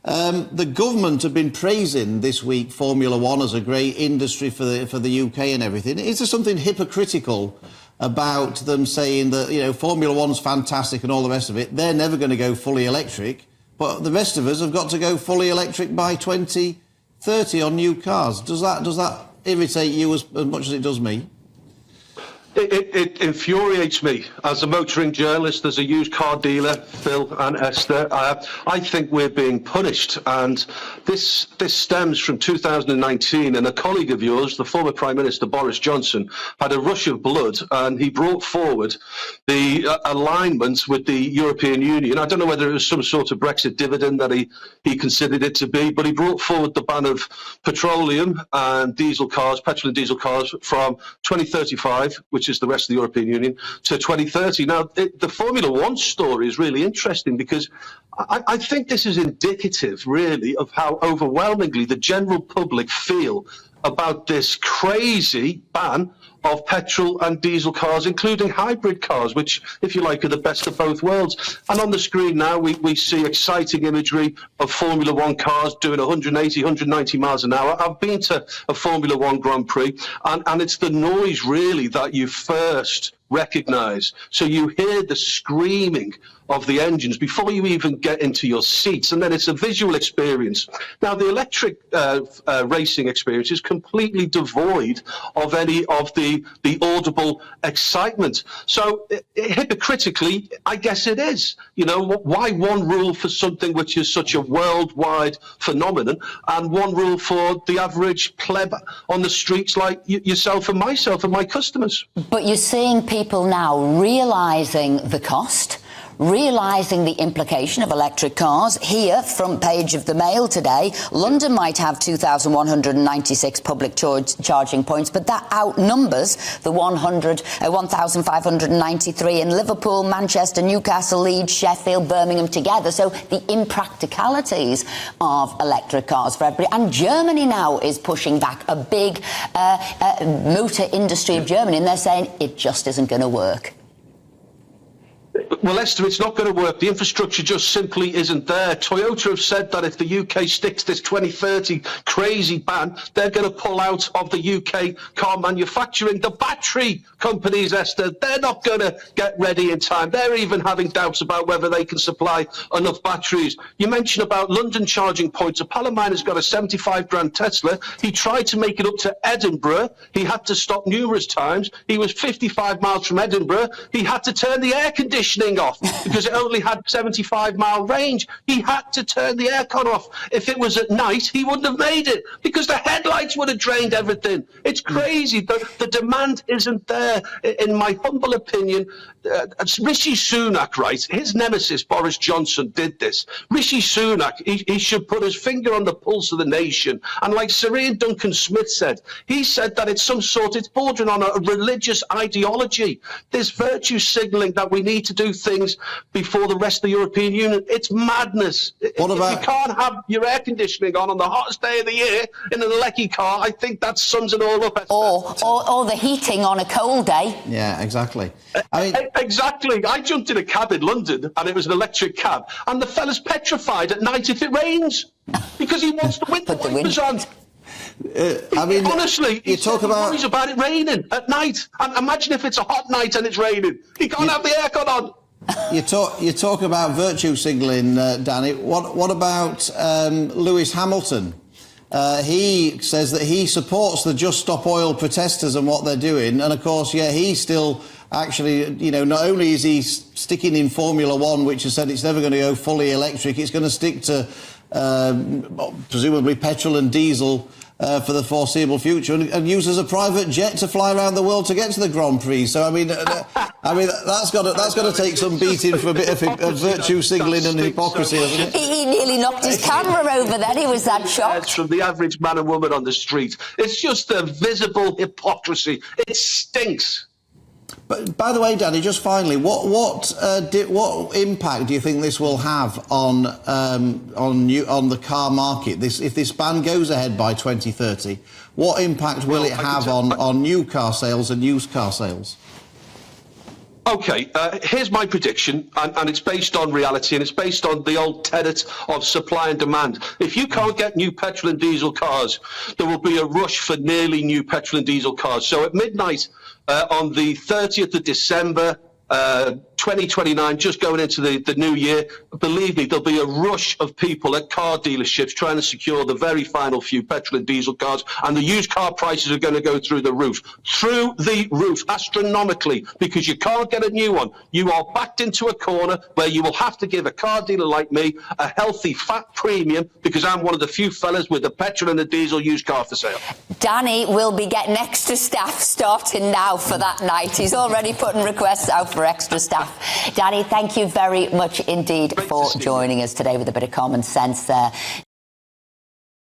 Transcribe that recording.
The government have been praising this week Formula One as a great industry for the UK and everything. Is there something hypocritical about them saying that, you know, Formula One's fantastic and all the rest of it? They're never going to go fully electric, but the rest of us have got to go fully electric by 2030 on new cars. Does that irritate you as much as it does me? It infuriates me as a motoring journalist, as a used car dealer, Phil and Esther. I think we're being punished, and this stems from 2019. And a colleague of yours, the former Prime Minister Boris Johnson, had a rush of blood, and he brought forward the alignment with the European Union. I don't know whether it was some sort of Brexit dividend that he considered it to be, but he brought forward the ban of petroleum and diesel cars, petrol and diesel cars, from 2035, which is the rest of the European Union, to 2030. Now, the Formula One story is really interesting because I think this is indicative, really, of how overwhelmingly the general public feel about this crazy ban of petrol and diesel cars, including hybrid cars, which, if you like, are the best of both worlds. And on the screen now, we see exciting imagery of Formula One cars doing 180, 190 miles an hour. I've been to a Formula One Grand Prix, and it's the noise, really, that you first recognise. So you hear the screaming of the engines before you even get into your seats, and then it's a visual experience. Now, the electric racing experience is completely devoid of any of the audible excitement. So hypocritically, I guess it is. You know, why one rule for something which is such a worldwide phenomenon, and one rule for the average pleb on the streets like yourself and myself and my customers? But you're seeing people now realising the cost, realising the implication of electric cars. Here, front page of the Mail today, London might have 2,196 public charging points, but that outnumbers the 1,593 in Liverpool, Manchester, Newcastle, Leeds, Sheffield, Birmingham together. So the impracticalities of electric cars for everybody. And Germany now is pushing back, a big motor industry of Germany, and they're saying it just isn't going to work. Well, Esther, it's not going to work. The infrastructure just simply isn't there. Toyota have said that if the UK sticks this 2030 crazy ban, they're going to pull out of the UK car manufacturing. The battery companies, Esther, they're not going to get ready in time. They're even having doubts about whether they can supply enough batteries. You mentioned about London charging points. A pal of mine has got a 75 grand Tesla. He tried to make it up to Edinburgh. He had to stop numerous times. He was 55 miles from Edinburgh. He had to turn the air conditioning off because it only had 75-mile range. He had to turn the aircon off. If it was at night, he wouldn't have made it because the headlights would have drained everything. It's crazy. The demand isn't there. In my humble opinion, Rishi Sunak, right, his nemesis Boris Johnson did this. Rishi Sunak, he should put his finger on the pulse of the nation. And like Sir Ian Duncan-Smith said, he said that it's bordering on a religious ideology. This virtue signalling that we need to do things before the rest of the European Union. It's madness. If you can't have your air conditioning on the hottest day of the year in an electric car, I think that sums it all up. Or the heating on a cold day. Yeah, exactly. Exactly. I jumped in a cab in London, and it was an electric cab, and the fella's petrified at night if it rains because he wants the winter wipers on. I mean, honestly, you talk about worries about it raining at night. And imagine if it's a hot night and it's raining. He can't have the aircon on. You talk about virtue signalling, Danny. What about Lewis Hamilton? He says that he supports the Just Stop Oil protesters and what they're doing, and of course, yeah, he's still actually, you know, not only is he sticking in Formula One, which has said it's never going to go fully electric, it's going to stick to presumably petrol and diesel for the foreseeable future, and uses a private jet to fly around the world to get to the Grand Prix. So I mean, that's got to take some beating for a bit of virtue signalling and hypocrisy, hasn't it? He nearly knocked his camera over then. He was that shocked. From the average man and woman on the street, it's just a visible hypocrisy. It stinks. But by the way, Danny, just finally, what impact do you think this will have on the car market? If this ban goes ahead by 2030, what impact will it have on new car sales and used car sales? Okay, here's my prediction, and it's based on reality, and it's based on the old tenet of supply and demand. If you can't get new petrol and diesel cars, there will be a rush for nearly new petrol and diesel cars. So at midnight on the 30th of December, 2029, just going into the new year, believe me, there'll be a rush of people at car dealerships trying to secure the very final few petrol and diesel cars, and the used car prices are going to go through the roof, astronomically, because you can't get a new one. You are backed into a corner where you will have to give a car dealer like me a healthy fat premium, because I'm one of the few fellas with the petrol and the diesel used car for sale. Danny will be getting extra staff starting now for that night. He's already putting requests out for extra staff. Danny, thank you very much indeed for joining us today with a bit of common sense there.